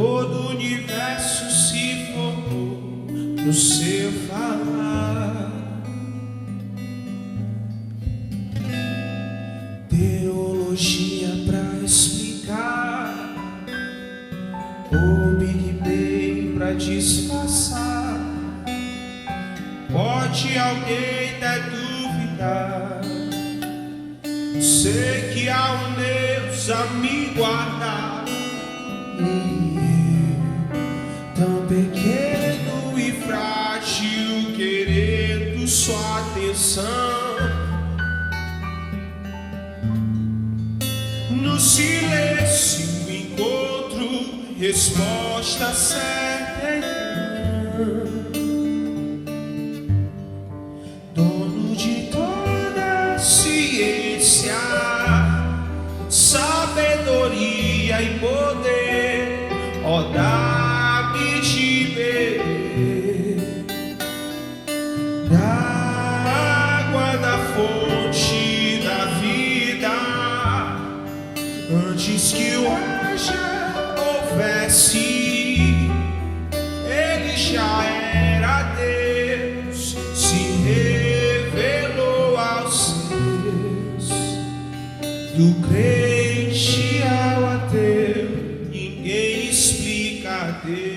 Todo o universo se formou no seu falar. Teologia pra explicar, o Big Bang pra disfarçar. Pode alguém até duvidar, sei que há um Deus a me guardar. E eu, tão pequeno e frágil, querendo sua atenção. No silêncio encontro resposta certa. Dono de toda a ciência, sabedoria e poder, ó, dá-me de beber da água da fonte da vida. Antes que o haja houvesse, ele já era Deus, se revelou aos seus. Do crente ao ateu, ninguém explica Deus.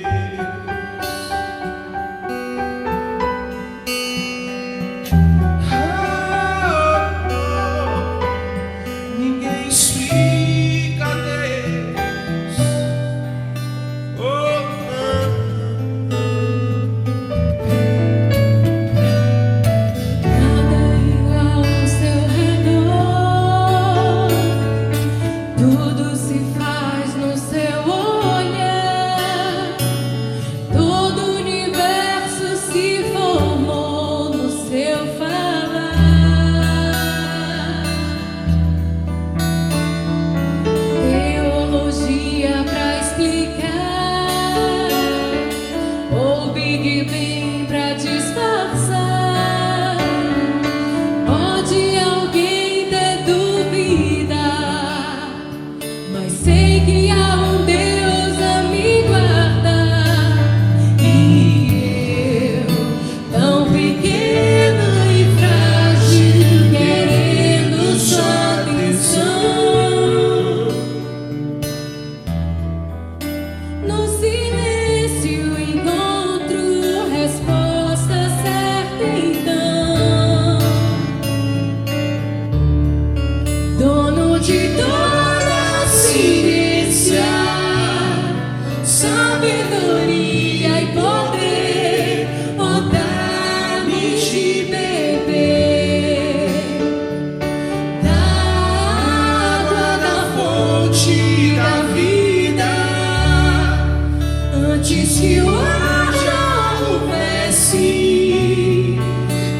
Ninguém explica Deus. Nada igual ao seu redor, tudo se faz no seu olhar, todo o universo se formou no seu falar. Teologia pra explicar, ou Big Bang pra disfarçar. Pode alguém ter dúvida, mas sei que há um Deus a me guardar. E eu, tão pequeno e frágil, querendo sua atenção. No silêncio encontro resposta certa então. Dono de toda a ciência, sabedoria e poder, ó, dá-me de beber da água da fonte da vida. Antes que o haja houvesse,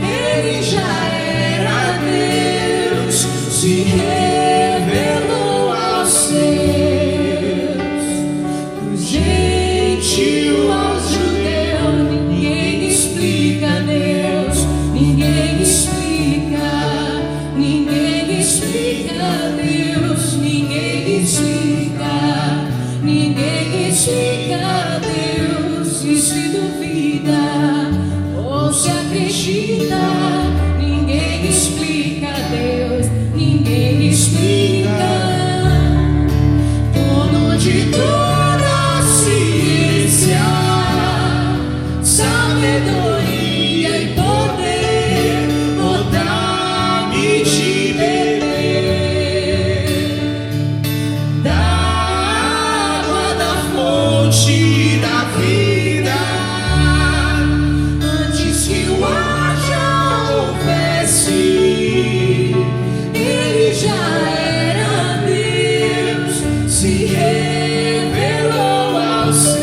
ele já era Deus, se revelou aos seus. Do gentil ao judeu, ninguém explica Deus, ninguém explica, ninguém explica Deus, ninguém explica, ninguém explica Deus. E se duvida ou se acredita, ninguém explica Deus, ninguém explica. Dono de toda a ciência, sabedoria e poder, ó, dá-me de beber da água da fonte da vida. Antes que o haja houvesse, ele já era Deus, se revelou aos seus.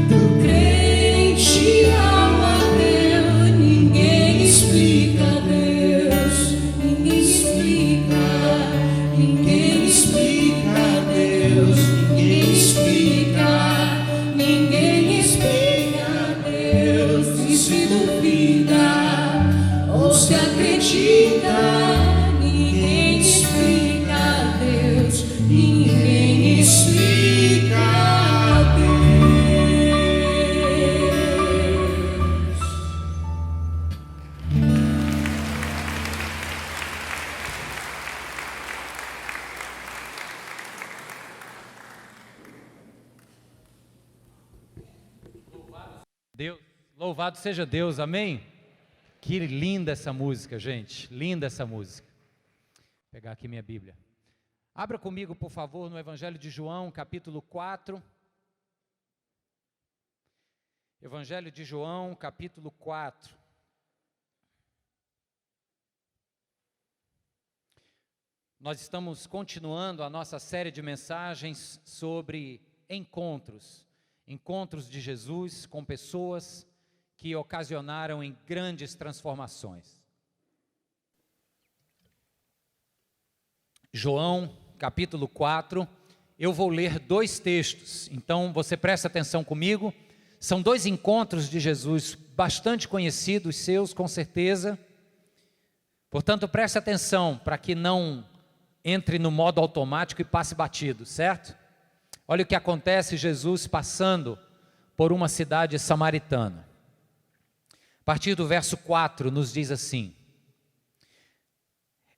Do crente ao ateu, ninguém explica Deus, ninguém explica, ninguém explica Deus, ninguém explica. Deus, louvado seja Deus, amém? Que linda essa música, gente, linda essa música. Vou pegar aqui minha Bíblia. Abra comigo, por favor, no Evangelho de João, capítulo 4. Evangelho de João, capítulo 4. Nós estamos continuando a nossa série de mensagens sobre encontros de Jesus com pessoas que ocasionaram em grandes transformações. João, capítulo 4, eu vou ler 2 textos, então você presta atenção comigo. São 2 encontros de Jesus bastante conhecidos seus, com certeza. Portanto, preste atenção para que não entre no modo automático e passe batido, certo? Olha o que acontece Jesus passando por uma cidade samaritana. A partir do verso 4 nos diz assim: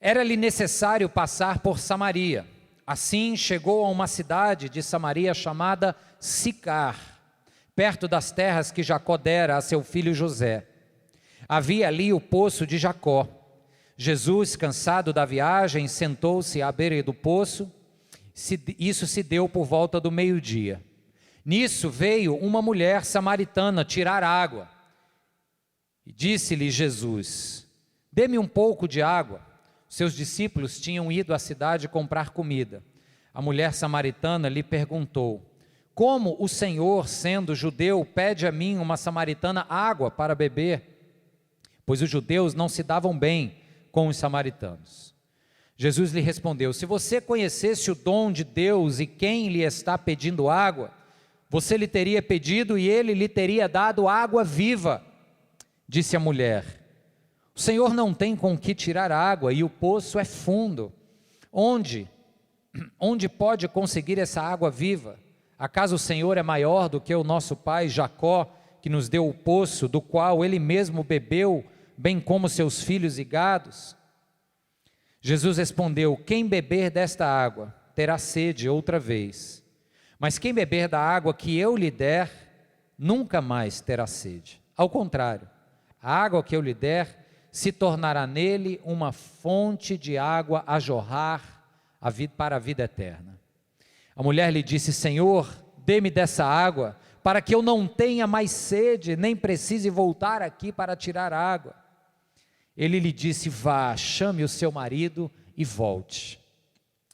Era-lhe necessário passar por Samaria. Assim chegou a uma cidade de Samaria chamada Sicar, perto das terras que Jacó dera a seu filho José. Havia ali o poço de Jacó. Jesus, cansado da viagem, sentou-se à beira do poço. Isso se deu por volta do meio-dia. Nisso veio uma mulher samaritana tirar água. E disse-lhe Jesus: Dê-me um pouco de água. Seus discípulos tinham ido à cidade comprar comida. A mulher samaritana lhe perguntou: Como o Senhor, sendo judeu, pede a mim, uma samaritana, água para beber? Pois os judeus não se davam bem com os samaritanos. Jesus lhe respondeu: Se você conhecesse o dom de Deus e quem lhe está pedindo água, você lhe teria pedido e ele lhe teria dado água viva. Disse a mulher: O Senhor não tem com que tirar água e o poço é fundo. Onde pode conseguir essa água viva? Acaso o Senhor é maior do que o nosso pai Jacó, que nos deu o poço, do qual ele mesmo bebeu, bem como seus filhos e gados? Jesus respondeu: Quem beber desta água terá sede outra vez, mas quem beber da água que eu lhe der, nunca mais terá sede. Ao contrário, a água que eu lhe der se tornará nele uma fonte de água a jorrar para a vida eterna. A mulher lhe disse: Senhor, dê-me dessa água, para que eu não tenha mais sede, nem precise voltar aqui para tirar água. Ele lhe disse: Vá, chame o seu marido e volte.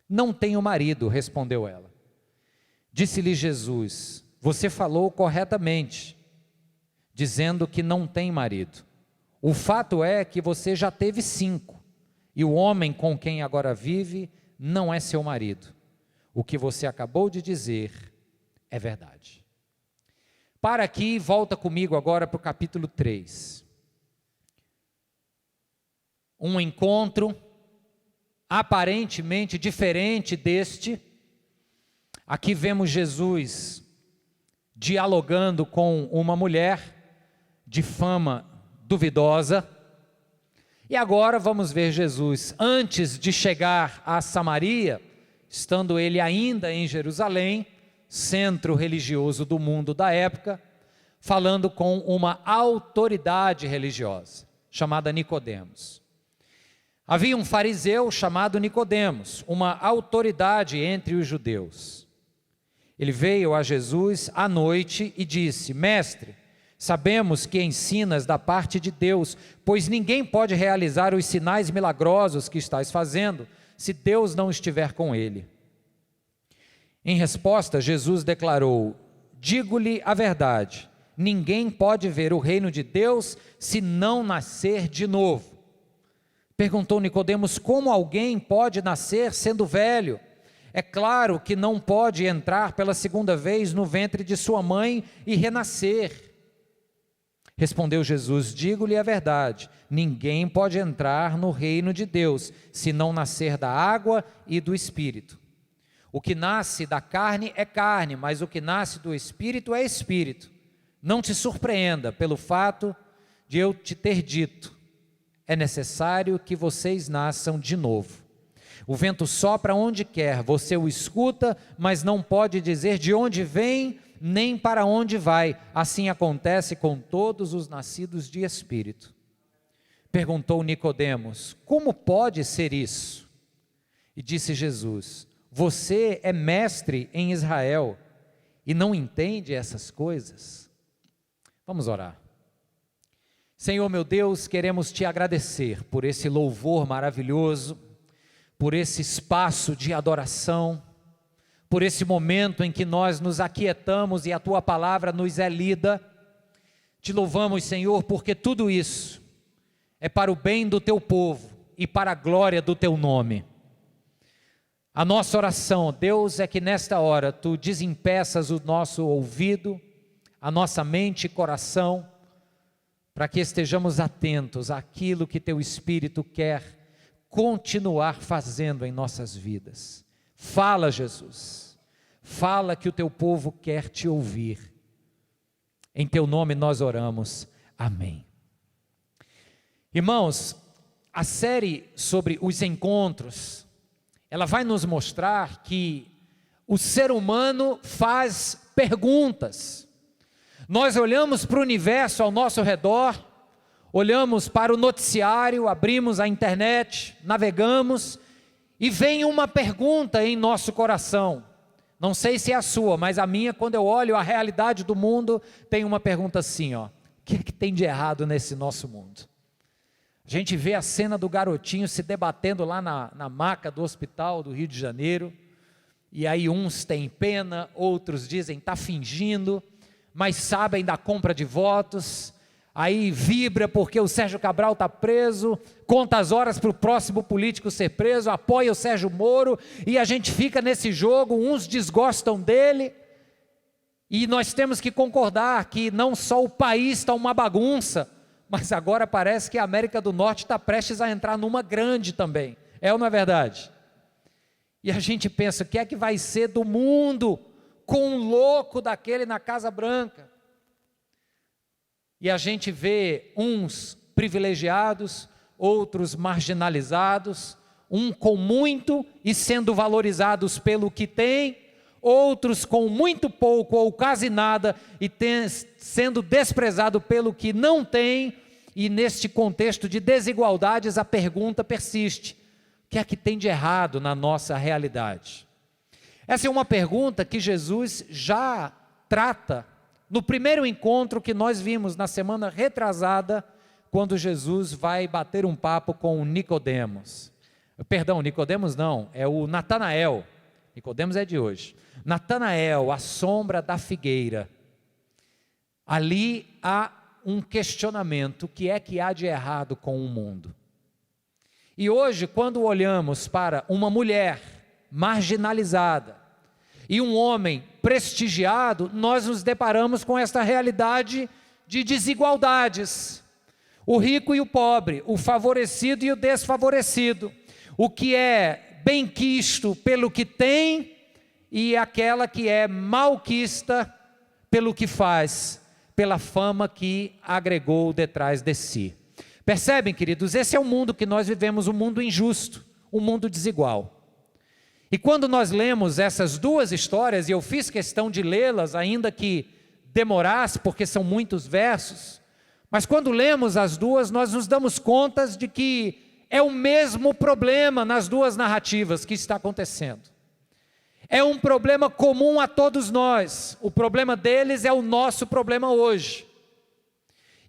Não tenho marido, respondeu ela. Disse-lhe Jesus: Você falou corretamente, dizendo que não tem marido. O fato é que você já teve 5, e o homem com quem agora vive não é seu marido. O que você acabou de dizer é verdade. Para aqui e volta comigo agora para o capítulo 3. Um encontro aparentemente diferente deste. Aqui vemos Jesus dialogando com uma mulher de fama duvidosa. E agora vamos ver Jesus, antes de chegar a Samaria, estando ele ainda em Jerusalém, centro religioso do mundo da época, falando com uma autoridade religiosa, chamada Nicodemos. Havia um fariseu chamado Nicodemos, uma autoridade entre os judeus. Ele veio a Jesus à noite e disse: Mestre, sabemos que ensinas da parte de Deus, pois ninguém pode realizar os sinais milagrosos que estás fazendo, se Deus não estiver com ele. Em resposta, Jesus declarou: Digo-lhe a verdade, ninguém pode ver o reino de Deus se não nascer de novo. Perguntou Nicodemos: Como alguém pode nascer sendo velho? É claro que não pode entrar pela segunda vez no ventre de sua mãe e renascer. Respondeu Jesus: Digo-lhe a verdade, ninguém pode entrar no reino de Deus se não nascer da água e do Espírito. O que nasce da carne é carne, mas o que nasce do Espírito é Espírito. Não te surpreenda pelo fato de eu te ter dito: é necessário que vocês nasçam de novo. O vento sopra onde quer, você o escuta, mas não pode dizer de onde vem, nem para onde vai. Assim acontece com todos os nascidos de espírito. Perguntou Nicodemos: como pode ser isso? E disse Jesus: você é mestre em Israel e não entende essas coisas? Vamos orar. Senhor meu Deus, queremos te agradecer por esse louvor maravilhoso, por esse espaço de adoração, por esse momento em que nós nos aquietamos e a tua palavra nos é lida. Te louvamos, Senhor, porque tudo isso é para o bem do teu povo e para a glória do teu nome. A nossa oração, Deus, é que nesta hora tu desempeças o nosso ouvido, a nossa mente e coração, para que estejamos atentos àquilo que teu Espírito quer continuar fazendo em nossas vidas. Fala, Jesus, fala, que o teu povo quer te ouvir. Em teu nome nós oramos, amém. Irmãos, a série sobre os encontros, ela vai nos mostrar que o ser humano faz perguntas. Nós olhamos para o universo ao nosso redor, olhamos para o noticiário, abrimos a internet, navegamos, e vem uma pergunta em nosso coração. Não sei se é a sua, mas a minha, quando eu olho a realidade do mundo, tem uma pergunta assim, ó: o que é que tem de errado nesse nosso mundo? A gente vê a cena do garotinho se debatendo lá na maca do hospital do Rio de Janeiro, e aí uns têm pena, outros dizem está fingindo, mas sabem da compra de votos, aí vibra porque o Sérgio Cabral está preso, conta as horas para o próximo político ser preso, apoia o Sérgio Moro, e a gente fica nesse jogo, uns desgostam dele, e nós temos que concordar que não só o país está uma bagunça, mas agora parece que a América do Norte está prestes a entrar numa grande também, é ou não é verdade? E a gente pensa, o que é que vai ser do mundo com um louco daquele na Casa Branca? E a gente vê uns privilegiados, outros marginalizados, um com muito e sendo valorizados pelo que tem, outros com muito pouco ou quase nada e sendo desprezado pelo que não tem. E neste contexto de desigualdades a pergunta persiste: o que é que tem de errado na nossa realidade? Essa é uma pergunta que Jesus já trata no primeiro encontro que nós vimos na semana retrasada, quando Jesus vai bater um papo com Nicodemos. Perdão, Nicodemos não, é o Natanael. Nicodemos é de hoje. Natanael, a sombra da figueira. Ali há um questionamento: o que é que há de errado com o mundo? E hoje, quando olhamos para uma mulher marginalizada e um homem prestigiado, nós nos deparamos com esta realidade de desigualdades. O rico e o pobre, o favorecido e o desfavorecido, o que é benquisto pelo que tem e aquela que é malquista pelo que faz, pela fama que agregou detrás de si. Percebem, queridos, esse é o mundo que nós vivemos, um mundo injusto, um mundo desigual. E quando nós lemos essas duas histórias, e eu fiz questão de lê-las, ainda que demorasse, porque são muitos versos, mas quando lemos as duas, nós nos damos conta de que é o mesmo problema nas duas narrativas que está acontecendo. É um problema comum a todos nós, o problema deles é o nosso problema hoje.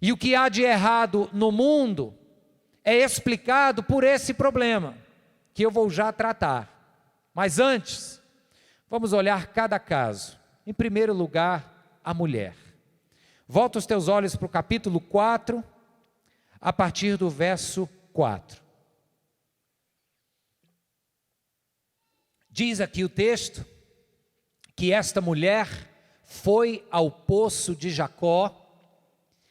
E o que há de errado no mundo é explicado por esse problema, que eu vou já tratar. Mas antes, vamos olhar cada caso. Em primeiro lugar, a mulher. Volta os teus olhos para o capítulo 4, a partir do verso 4. Diz aqui o texto que esta mulher foi ao poço de Jacó,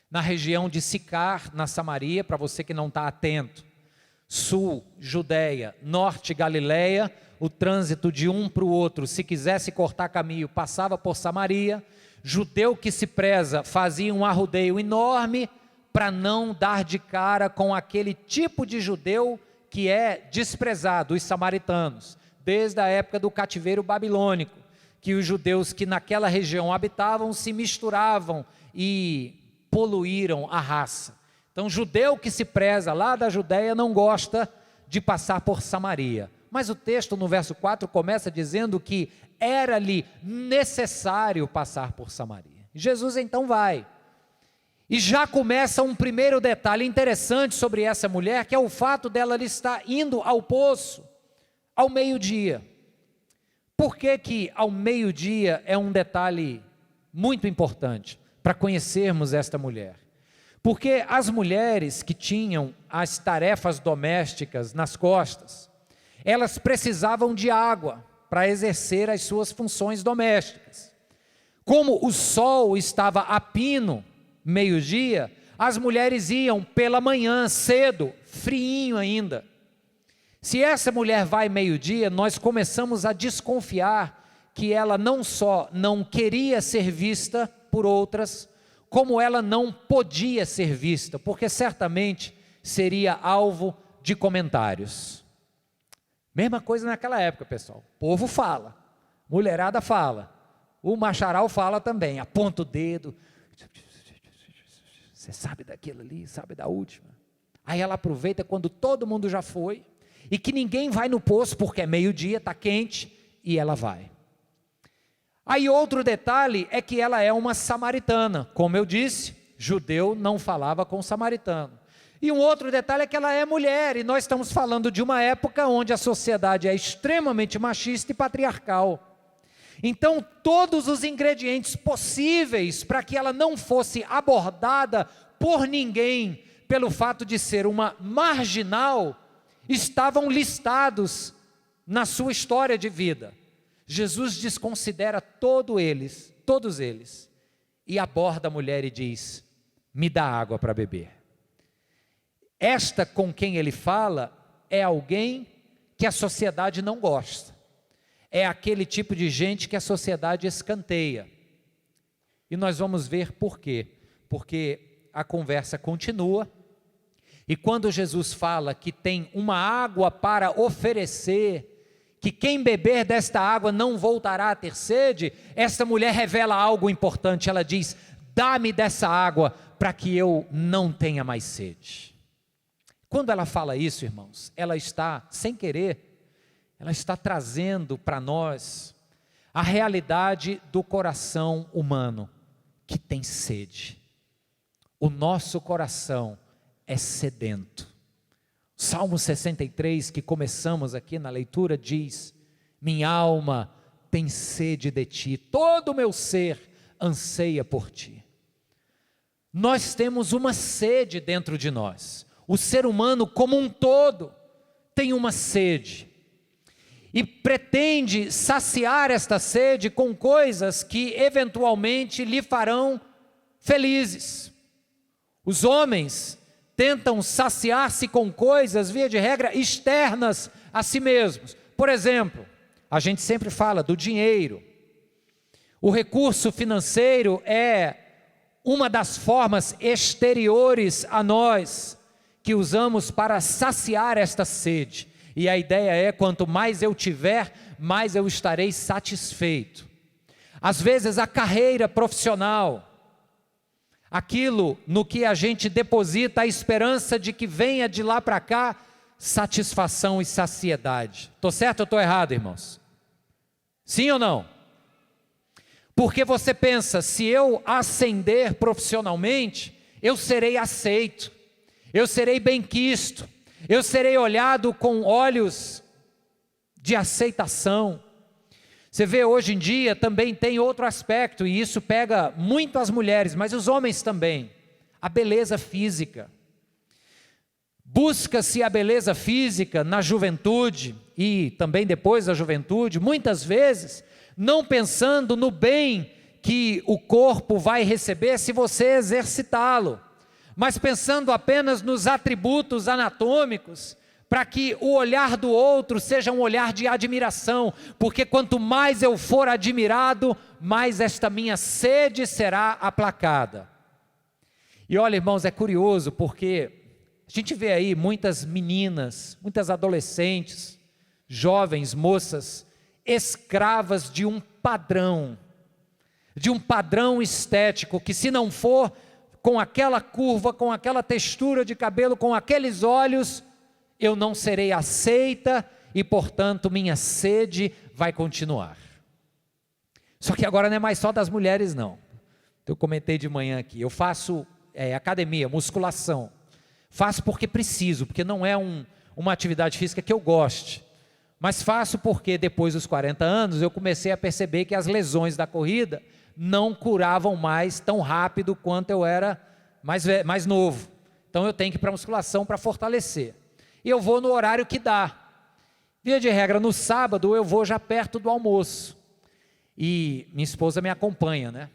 na região de Sicar, na Samaria, para você que não está atento. Sul, Judeia, norte, Galileia, o trânsito de um para o outro, se quisesse cortar caminho, passava por Samaria. Judeu que se preza fazia um arrodeio enorme para não dar de cara com aquele tipo de judeu que é desprezado, os samaritanos, desde a época do cativeiro babilônico, que os judeus que naquela região habitavam se misturavam e poluíram a raça. Então, judeu que se preza lá da Judéia não gosta de passar por Samaria. Mas o texto no verso 4 começa dizendo que era-lhe necessário passar por Samaria. Jesus então vai. E já começa um primeiro detalhe interessante sobre essa mulher, que é o fato dela estar indo ao poço ao meio-dia. Por que que ao meio-dia é um detalhe muito importante para conhecermos esta mulher? Porque as mulheres que tinham as tarefas domésticas nas costas, elas precisavam de água para exercer as suas funções domésticas. Como o sol estava a pino, meio-dia, as mulheres iam pela manhã, cedo, friinho ainda. Se essa mulher vai meio-dia, nós começamos a desconfiar que ela não só não queria ser vista por outras, como ela não podia ser vista, porque certamente seria alvo de comentários. Mesma coisa naquela época, pessoal. O povo fala, mulherada fala, o macharal fala também, aponta o dedo. Você sabe daquilo ali, sabe da última. Aí ela aproveita quando todo mundo já foi, e que ninguém vai no poço, porque é meio-dia, está quente, e ela vai. Aí outro detalhe é que ela é uma samaritana. Como eu disse, judeu não falava com samaritano. E um outro detalhe é que ela é mulher, e nós estamos falando de uma época onde a sociedade é extremamente machista e patriarcal. Então, todos os ingredientes possíveis para que ela não fosse abordada por ninguém, pelo fato de ser uma marginal, estavam listados na sua história de vida. Jesus desconsidera todos eles, e aborda a mulher e diz: me dá água para beber. Esta com quem ele fala é alguém que a sociedade não gosta. É aquele tipo de gente que a sociedade escanteia. E nós vamos ver por quê. Porque a conversa continua, e quando Jesus fala que tem uma água para oferecer, que quem beber desta água não voltará a ter sede, esta mulher revela algo importante. Ela diz: dá-me dessa água para que eu não tenha mais sede. Quando ela fala isso, irmãos, ela está, sem querer, ela está trazendo para nós a realidade do coração humano, que tem sede. O nosso coração é sedento. Salmo 63, que começamos aqui na leitura, diz: minha alma tem sede de ti, todo o meu ser anseia por ti. Nós temos uma sede dentro de nós. O ser humano como um todo tem uma sede. E pretende saciar esta sede com coisas que eventualmente lhe farão felizes. Os homens tentam saciar-se com coisas, via de regra, externas a si mesmos. Por exemplo, a gente sempre fala do dinheiro. O recurso financeiro é uma das formas exteriores a nós, que usamos para saciar esta sede. E a ideia é: quanto mais eu tiver, mais eu estarei satisfeito. Às vezes a carreira profissional, aquilo no que a gente deposita a esperança de que venha de lá para cá satisfação e saciedade. Estou certo ou estou errado, irmãos? Sim ou não? Porque você pensa: se eu ascender profissionalmente, eu serei aceito, eu serei benquisto, eu serei olhado com olhos de aceitação. Você vê, hoje em dia também tem outro aspecto, e isso pega muito as mulheres, mas os homens também: a beleza física. Busca-se a beleza física na juventude e também depois da juventude, muitas vezes não pensando no bem que o corpo vai receber se você exercitá-lo, mas pensando apenas nos atributos anatômicos, para que o olhar do outro seja um olhar de admiração, porque quanto mais eu for admirado, mais esta minha sede será aplacada. E olha, irmãos, é curioso, porque a gente vê aí muitas meninas, muitas adolescentes, jovens, moças, escravas de um padrão estético, que se não for com aquela curva, com aquela textura de cabelo, com aqueles olhos, eu não serei aceita e, portanto, minha sede vai continuar. Só que agora não é mais só das mulheres, não. Eu comentei de manhã aqui, eu faço academia, musculação. Faço porque preciso, porque não é uma atividade física que eu goste. Mas faço porque depois dos 40 anos eu comecei a perceber que as lesões da corrida não curavam mais tão rápido quanto eu era mais novo. Então eu tenho que ir para a musculação para fortalecer. E eu vou no horário que dá. Via de regra, no sábado eu vou já perto do almoço. E minha esposa me acompanha, né?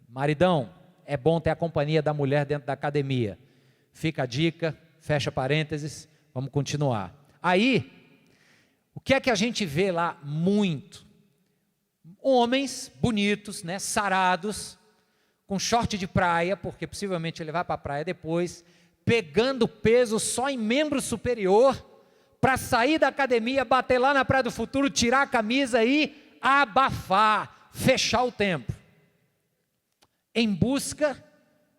Maridão, é bom ter a companhia da mulher dentro da academia. Fica a dica, fecha parênteses, vamos continuar. Aí, o que é que a gente vê lá muito? Homens bonitos, né, sarados, com short de praia, porque possivelmente ele vai para a praia depois, pegando peso só em membro superior, para sair da academia, bater lá na Praia do Futuro, tirar a camisa e abafar, fechar o tempo. Em busca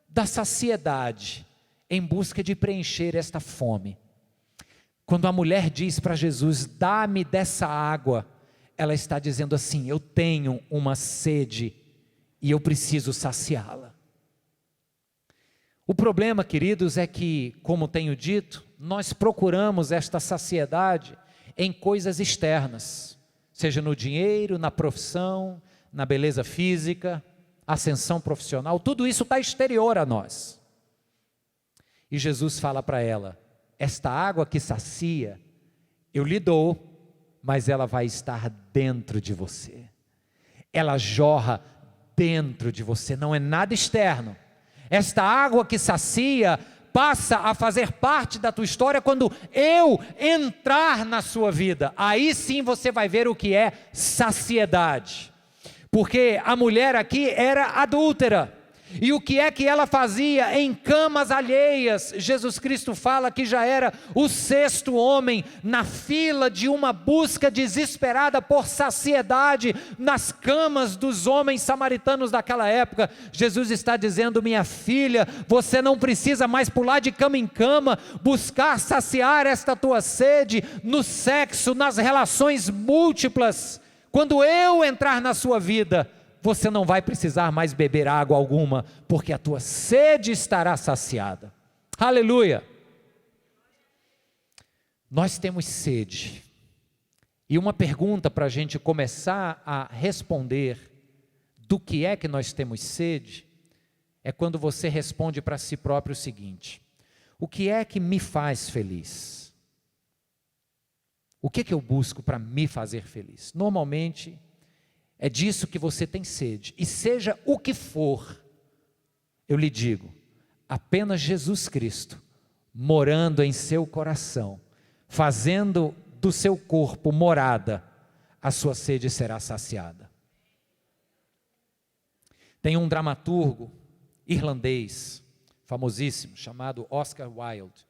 da saciedade, em busca de preencher esta fome. Quando a mulher diz para Jesus, dá-me dessa água, ela está dizendo assim, eu tenho uma sede e eu preciso saciá-la. O problema, queridos, é que, como tenho dito, nós procuramos esta saciedade em coisas externas, seja no dinheiro, na profissão, na beleza física, ascensão profissional, tudo isso está exterior a nós. E Jesus fala para ela, esta água que sacia, eu lhe dou, mas ela vai estar dentro de você. Ela jorra dentro de você, não é nada externo. Esta água que sacia passa a fazer parte da tua história quando eu entrar na sua vida. Aí sim você vai ver o que é saciedade. Porque a mulher aqui era adúltera. E o que é que ela fazia em camas alheias? Jesus Cristo fala que já era o sexto homem na fila de uma busca desesperada por saciedade nas camas dos homens samaritanos daquela época. Jesus está dizendo, minha filha, você não precisa mais pular de cama em cama, buscar saciar esta tua sede no sexo, nas relações múltiplas. Quando eu entrar na sua vida, você não vai precisar mais beber água alguma, porque a tua sede estará saciada. Aleluia! Nós temos sede. E uma pergunta para a gente começar a responder do que é que nós temos sede, é quando você responde para si próprio o seguinte: o que é que me faz feliz? O que é que eu busco para me fazer feliz? Normalmente, é disso que você tem sede, e seja o que for, eu lhe digo, apenas Jesus Cristo, morando em seu coração, fazendo do seu corpo morada, a sua sede será saciada. Tem um dramaturgo irlandês, famosíssimo, chamado Oscar Wilde,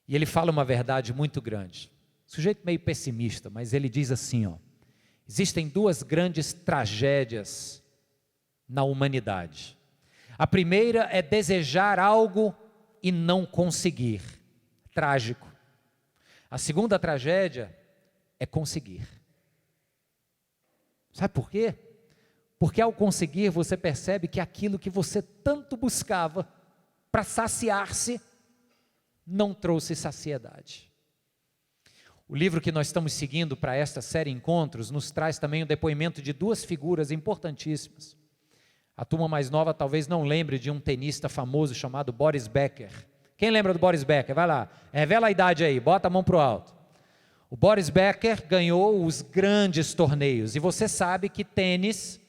e ele fala uma verdade muito grande, sujeito meio pessimista, mas ele diz assim, existem duas grandes tragédias na humanidade. A primeira é desejar algo e não conseguir. Trágico. A segunda tragédia é conseguir. Sabe por quê? Porque ao conseguir você percebe que aquilo que você tanto buscava para saciar-se, não trouxe saciedade. O livro que nós estamos seguindo para esta série Encontros nos traz também o depoimento de duas figuras importantíssimas. A turma mais nova talvez não lembre de um tenista famoso chamado Boris Becker. Quem lembra do Boris Becker? Vai lá, revela a idade aí, bota a mão para o alto. O Boris Becker ganhou os grandes torneios, e você sabe que tênis,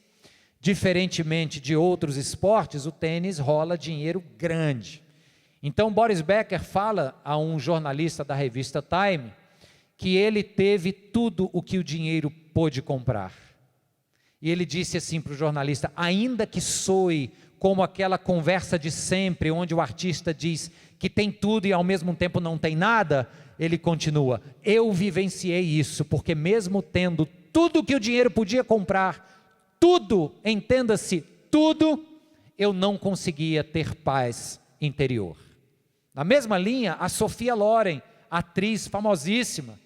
diferentemente de outros esportes, o tênis rola dinheiro grande. Então Boris Becker fala a um jornalista da revista Time, que ele teve tudo o que o dinheiro pôde comprar. E ele disse assim para o jornalista, ainda que soe como aquela conversa de sempre, onde o artista diz que tem tudo e ao mesmo tempo não tem nada, ele continua, eu vivenciei isso, porque mesmo tendo tudo que o dinheiro podia comprar, tudo, entenda-se, tudo, eu não conseguia ter paz interior. Na mesma linha, a Sophia Loren, atriz famosíssima,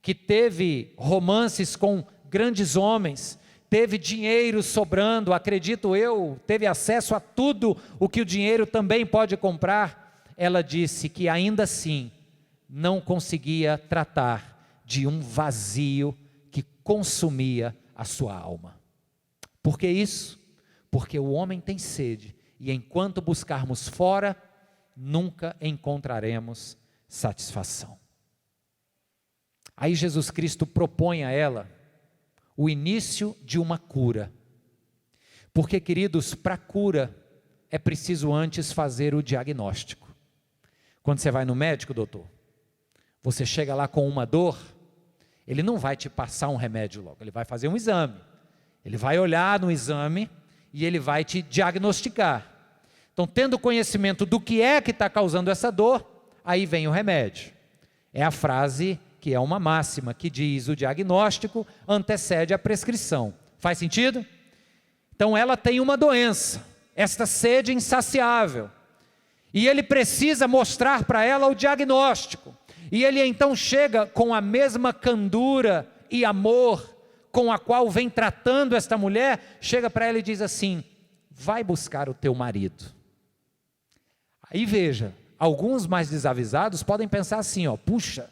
que teve romances com grandes homens, teve dinheiro sobrando, acredito eu, teve acesso a tudo o que o dinheiro também pode comprar. Ela disse que ainda assim não conseguia tratar de um vazio que consumia a sua alma. Por que isso? Porque o homem tem sede, e enquanto buscarmos fora, nunca encontraremos satisfação. Aí Jesus Cristo propõe a ela o início de uma cura. Porque, queridos, para cura é preciso antes fazer o diagnóstico. Quando você vai no médico, doutor, você chega lá com uma dor, ele não vai te passar um remédio logo, ele vai fazer um exame. Ele vai olhar no exame e ele vai te diagnosticar. Então, tendo conhecimento do que é que está causando essa dor, aí vem o remédio. É a frase que é uma máxima, que diz: o diagnóstico antecede a prescrição. Faz sentido? Então ela tem uma doença, esta sede insaciável, e ele precisa mostrar para ela o diagnóstico, e ele então chega com a mesma candura e amor com a qual vem tratando esta mulher, chega para ela e diz assim: vai buscar o teu marido. Aí veja, alguns mais desavisados podem pensar assim, puxa,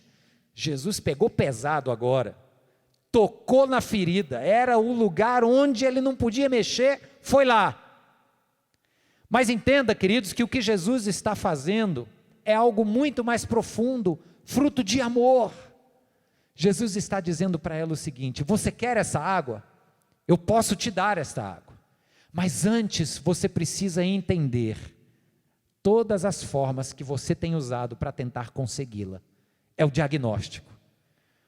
Jesus pegou pesado agora, tocou na ferida, era o lugar onde ele não podia mexer, foi lá. Mas entenda, queridos, que o que Jesus está fazendo é algo muito mais profundo, fruto de amor. Jesus está dizendo para ela o seguinte: você quer essa água? Eu posso te dar esta água, mas antes você precisa entender todas as formas que você tem usado para tentar consegui-la. É o diagnóstico.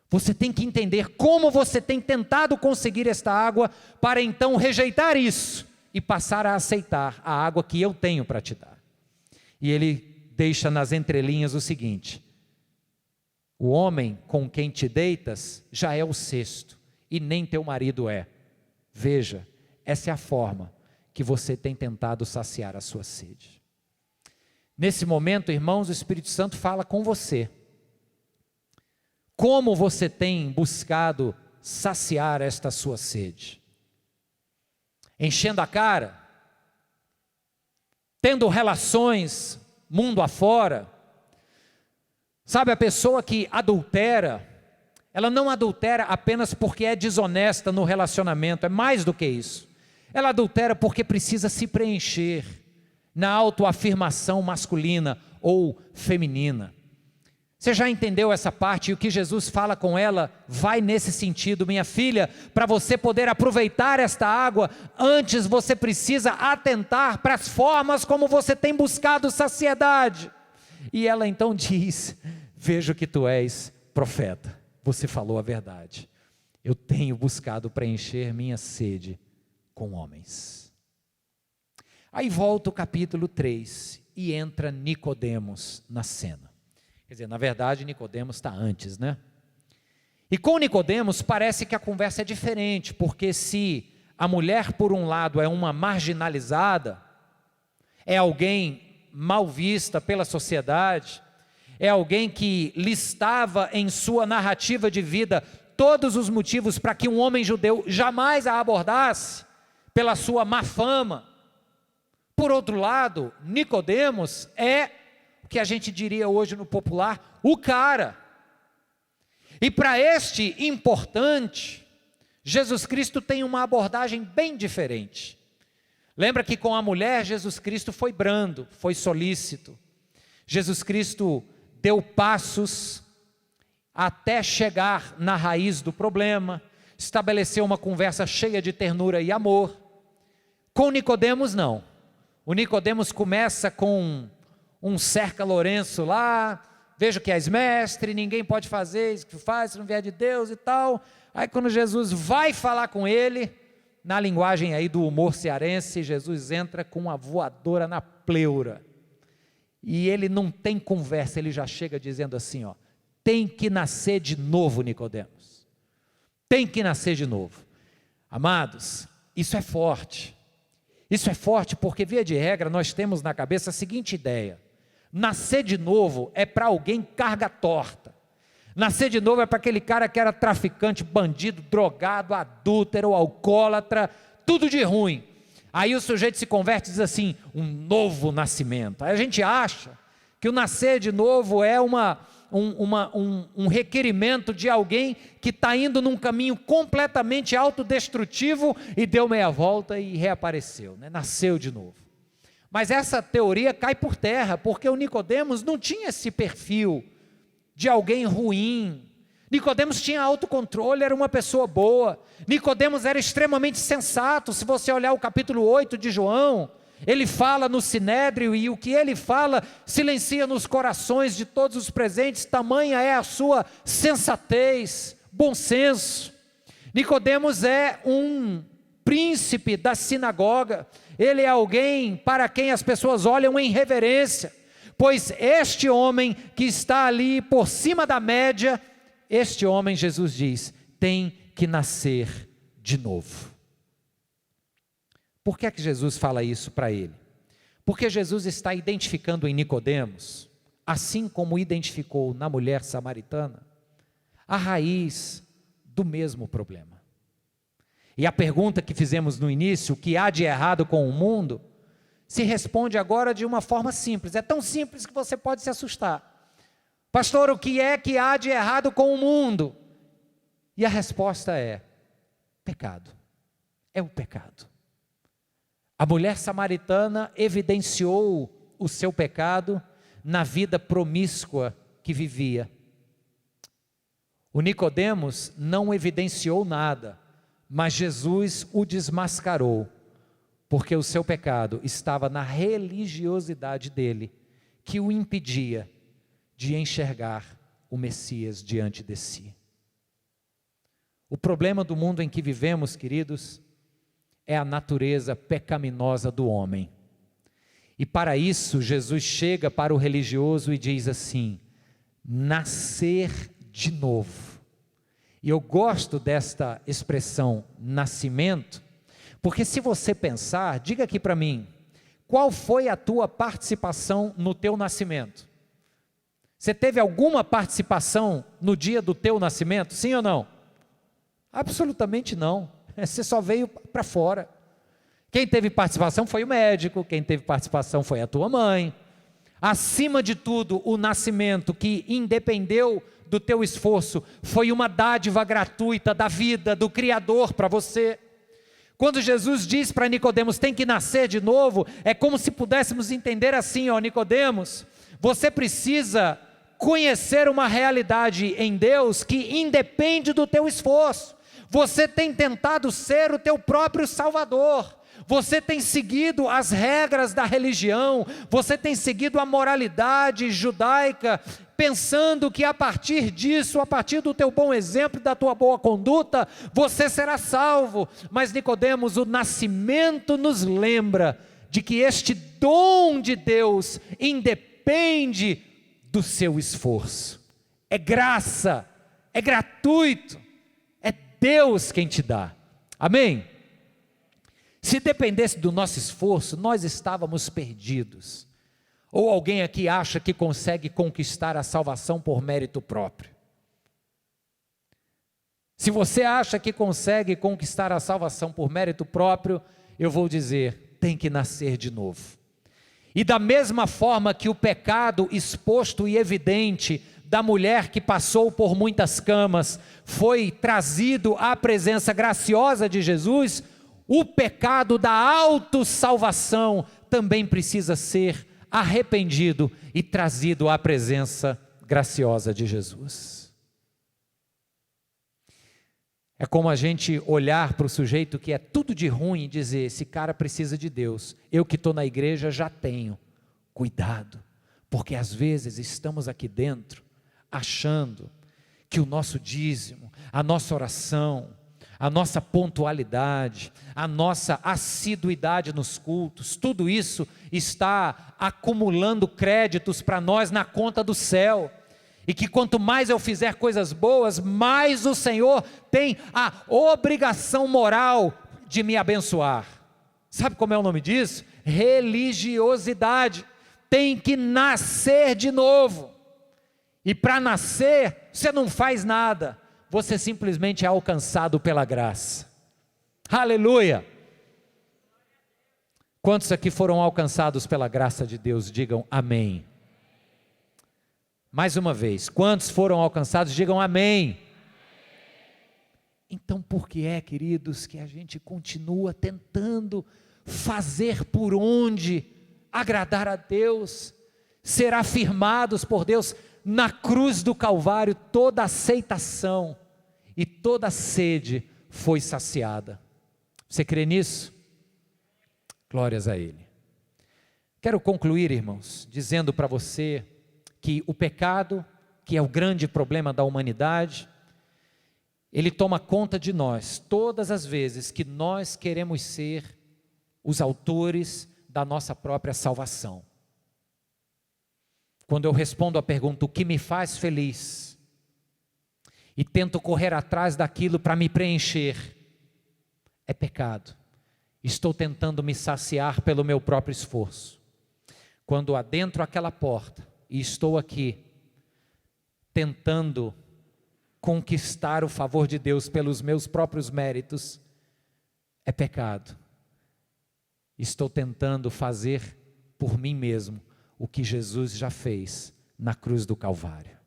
Você tem que entender como você tem tentado conseguir esta água, para então rejeitar isso e passar a aceitar a água que eu tenho para te dar. E ele deixa nas entrelinhas o seguinte: o homem com quem te deitas já é o sexto, e nem teu marido é. Veja, essa é a forma que você tem tentado saciar a sua sede. Nesse momento, irmãos, o Espírito Santo fala com você. Como você tem buscado saciar esta sua sede? Enchendo a cara? Tendo relações mundo afora? Sabe, a pessoa que adultera, ela não adultera apenas porque é desonesta no relacionamento, é mais do que isso. Ela adultera porque precisa se preencher na autoafirmação masculina ou feminina. Você já entendeu essa parte? E o que Jesus fala com ela vai nesse sentido: minha filha, para você poder aproveitar esta água, antes você precisa atentar para as formas como você tem buscado saciedade. E ela então diz: vejo que tu és profeta, você falou a verdade, eu tenho buscado preencher minha sede com homens. Aí volta o capítulo 3 e entra Nicodemos na cena. Quer dizer, na verdade Nicodemos está antes, né? E com Nicodemos parece que a conversa é diferente, porque se a mulher por um lado é uma marginalizada, é alguém mal vista pela sociedade, é alguém que listava em sua narrativa de vida todos os motivos para que um homem judeu jamais a abordasse, pela sua má fama. Por outro lado, Nicodemos é o que a gente diria hoje no popular, o cara. E para este importante, Jesus Cristo tem uma abordagem bem diferente. Lembra que com a mulher Jesus Cristo foi brando, foi solícito. Jesus Cristo deu passos até chegar na raiz do problema, estabeleceu uma conversa cheia de ternura e amor. Com Nicodemos não. O Nicodemos começa com um cerca Lourenço lá: vejo que és mestre, ninguém pode fazer isso que faz se não vier de Deus e tal. Aí quando Jesus vai falar com ele, na linguagem aí do humor cearense, Jesus entra com uma voadora na pleura. E ele não tem conversa, ele já chega dizendo assim, tem que nascer de novo, Nicodemos. Tem que nascer de novo. Amados, isso é forte. Isso é forte porque, via de regra, nós temos na cabeça a seguinte ideia: nascer de novo é para alguém carga torta. Nascer de novo é para aquele cara que era traficante, bandido, drogado, adúltero, alcoólatra, tudo de ruim. Aí o sujeito se converte e diz assim, um novo nascimento. Aí a gente acha que o nascer de novo é um requerimento de alguém que está indo num caminho completamente autodestrutivo e deu meia volta e reapareceu, né? Nasceu de novo. Mas essa teoria cai por terra, porque o Nicodemos não tinha esse perfil de alguém ruim. Nicodemos tinha autocontrole, era uma pessoa boa. Nicodemos era extremamente sensato. Se você olhar o capítulo 8 de João, ele fala no Sinédrio, e o que ele fala silencia nos corações de todos os presentes. Tamanha é a sua sensatez, bom senso. Nicodemos é um príncipe da sinagoga. Ele é alguém para quem as pessoas olham em reverência, pois este homem que está ali por cima da média, este homem, Jesus diz, tem que nascer de novo. Por que é que Jesus fala isso para ele? Porque Jesus está identificando em Nicodemos, assim como identificou na mulher samaritana, a raiz do mesmo problema. E a pergunta que fizemos no início, o que há de errado com o mundo, se responde agora de uma forma simples. É tão simples que você pode se assustar. Pastor, o que é que há de errado com o mundo? E a resposta é: pecado. É o pecado. A mulher samaritana evidenciou o seu pecado na vida promíscua que vivia. O Nicodemos não evidenciou nada, mas Jesus o desmascarou, porque o seu pecado estava na religiosidade dele, que o impedia de enxergar o Messias diante de si. O problema do mundo em que vivemos, queridos, é a natureza pecaminosa do homem. E para isso, Jesus chega para o religioso e diz assim: nascer de novo. E eu gosto desta expressão, nascimento, porque se você pensar, diga aqui para mim, qual foi a tua participação no teu nascimento? Você teve alguma participação no dia do teu nascimento, sim ou não? Absolutamente não, você só veio para fora. Quem teve participação foi o médico, quem teve participação foi a tua mãe. Acima de tudo, o nascimento que independeu do teu esforço, foi uma dádiva gratuita da vida, do Criador para você. Quando Jesus diz para Nicodemos, tem que nascer de novo, é como se pudéssemos entender assim, ó, Nicodemos, você precisa conhecer uma realidade em Deus que independe do teu esforço. Você tem tentado ser o teu próprio Salvador. Você tem seguido as regras da religião, você tem seguido a moralidade judaica, pensando que a partir disso, a partir do teu bom exemplo, da tua boa conduta, você será salvo. Mas Nicodemos, o nascimento nos lembra de que este dom de Deus independe do seu esforço. É graça, é gratuito, é Deus quem te dá. Amém? Se dependesse do nosso esforço, nós estávamos perdidos. Ou alguém aqui acha que consegue conquistar a salvação por mérito próprio? Se você acha que consegue conquistar a salvação por mérito próprio, eu vou dizer, tem que nascer de novo. E da mesma forma que o pecado exposto e evidente da mulher que passou por muitas camas foi trazido à presença graciosa de Jesus, o pecado da autossalvação também precisa ser arrependido e trazido à presença graciosa de Jesus. É como a gente olhar para o sujeito que é tudo de ruim e dizer, esse cara precisa de Deus, eu que estou na igreja já tenho. Cuidado, porque às vezes estamos aqui dentro achando que o nosso dízimo, a nossa oração, a nossa pontualidade, a nossa assiduidade nos cultos, tudo isso está acumulando créditos para nós na conta do céu, e que quanto mais eu fizer coisas boas, mais o Senhor tem a obrigação moral de me abençoar. Sabe como é o nome disso? Religiosidade. Tem que nascer de novo. E para nascer, você não faz nada. Você simplesmente é alcançado pela graça. Aleluia! Quantos aqui foram alcançados pela graça de Deus? Digam amém. Mais uma vez, quantos foram alcançados? Digam amém. Então por que é, queridos, que a gente continua tentando fazer por onde agradar a Deus, ser afirmados por Deus? Na cruz do Calvário toda aceitação e toda sede foi saciada. Você crê nisso? Glórias a Ele. Quero concluir, irmãos, dizendo para você que o pecado, que é o grande problema da humanidade, ele toma conta de nós todas as vezes que nós queremos ser os autores da nossa própria salvação. Quando eu respondo a pergunta, o que me faz feliz? E tento correr atrás daquilo para me preencher, é pecado. Estou tentando me saciar pelo meu próprio esforço. Quando adentro aquela porta e estou aqui, tentando conquistar o favor de Deus pelos meus próprios méritos, é pecado. Estou tentando fazer por mim mesmo o que Jesus já fez na cruz do Calvário.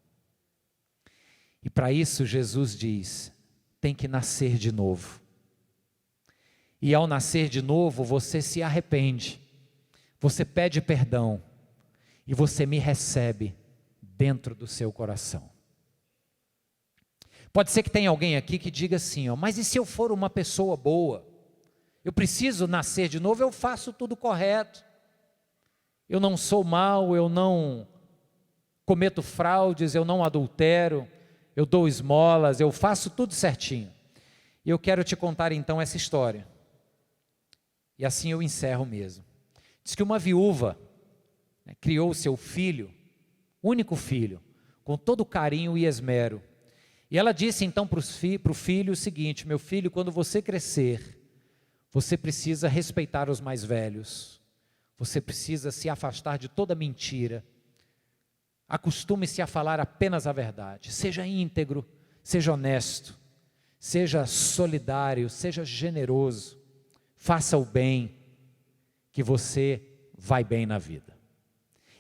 E para isso Jesus diz, tem que nascer de novo. E ao nascer de novo, você se arrepende, você pede perdão, e você me recebe dentro do seu coração. Pode ser que tenha alguém aqui que diga assim, mas e se eu for uma pessoa boa? Eu preciso nascer de novo, eu faço tudo correto. Eu não sou mau, eu não cometo fraudes, eu não adultero, eu dou esmolas, eu faço tudo certinho. E eu quero te contar então essa história. E assim eu encerro mesmo. Diz que uma viúva criou seu filho, único filho, com todo carinho e esmero. E ela disse então para o filho o seguinte, meu filho, quando você crescer, você precisa respeitar os mais velhos. Você precisa se afastar de toda mentira. Acostume-se a falar apenas a verdade. Seja íntegro, seja honesto, seja solidário, seja generoso. Faça o bem, que você vai bem na vida.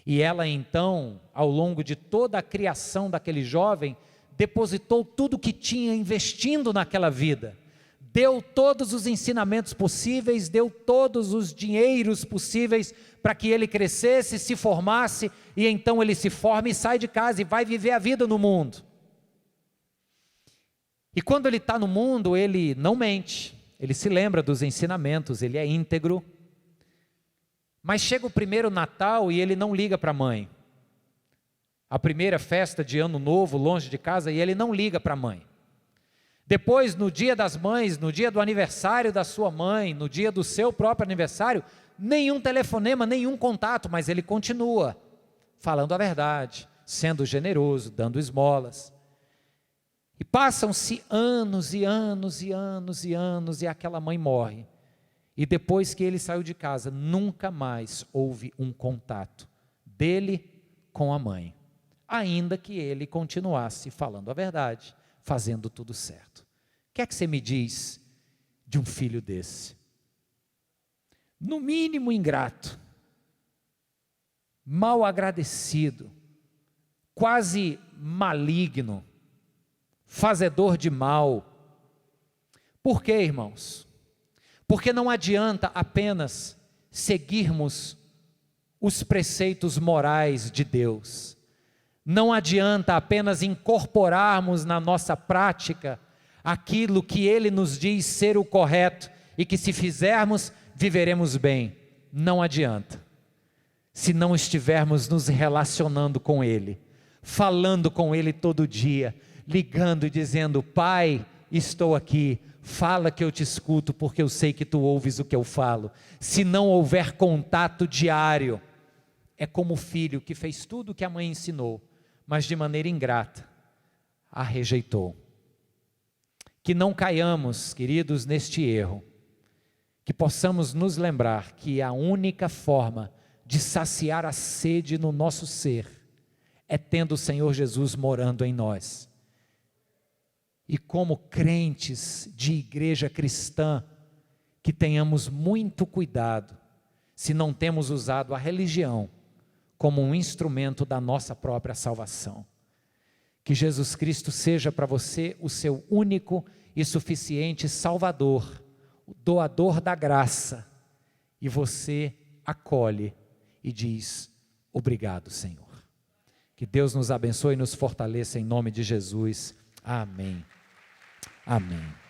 E ela então, ao longo de toda a criação daquele jovem, depositou tudo que tinha investindo naquela vida. Deu todos os ensinamentos possíveis, deu todos os dinheiros possíveis para que ele crescesse, se formasse, e então ele se forma e sai de casa e vai viver a vida no mundo. E quando ele está no mundo, ele não mente, ele se lembra dos ensinamentos, ele é íntegro. Mas chega o primeiro Natal e ele não liga para a mãe. A primeira festa de ano novo, longe de casa, e ele não liga para a mãe. Depois, no dia das mães, no dia do aniversário da sua mãe, no dia do seu próprio aniversário, nenhum telefonema, nenhum contato, mas ele continua falando a verdade, sendo generoso, dando esmolas. E passam-se anos e anos e anos e anos, e aquela mãe morre. E depois que ele saiu de casa, nunca mais houve um contato dele com a mãe, ainda que ele continuasse falando a verdade, fazendo tudo certo. O que é que você me diz de um filho desse? No mínimo ingrato, mal agradecido, quase maligno, fazedor de mal. Por quê, irmãos? Porque não adianta apenas seguirmos os preceitos morais de Deus. Não adianta apenas incorporarmos na nossa prática aquilo que Ele nos diz ser o correto e que se fizermos, viveremos bem. Não adianta. Se não estivermos nos relacionando com Ele, falando com Ele todo dia, ligando e dizendo, Pai, estou aqui, fala que eu te escuto, porque eu sei que tu ouves o que eu falo. Se não houver contato diário, é como o filho que fez tudo o que a mãe ensinou, mas de maneira ingrata, a rejeitou. Que não caiamos, queridos, neste erro, que possamos nos lembrar que a única forma de saciar a sede no nosso ser é tendo o Senhor Jesus morando em nós. E como crentes de igreja cristã, que tenhamos muito cuidado se não temos usado a religião como um instrumento da nossa própria salvação. Que Jesus Cristo seja para você o seu único e suficiente Salvador, o doador da graça, e você acolhe e diz: obrigado, Senhor. Que Deus nos abençoe e nos fortaleça em nome de Jesus. Amém. Amém.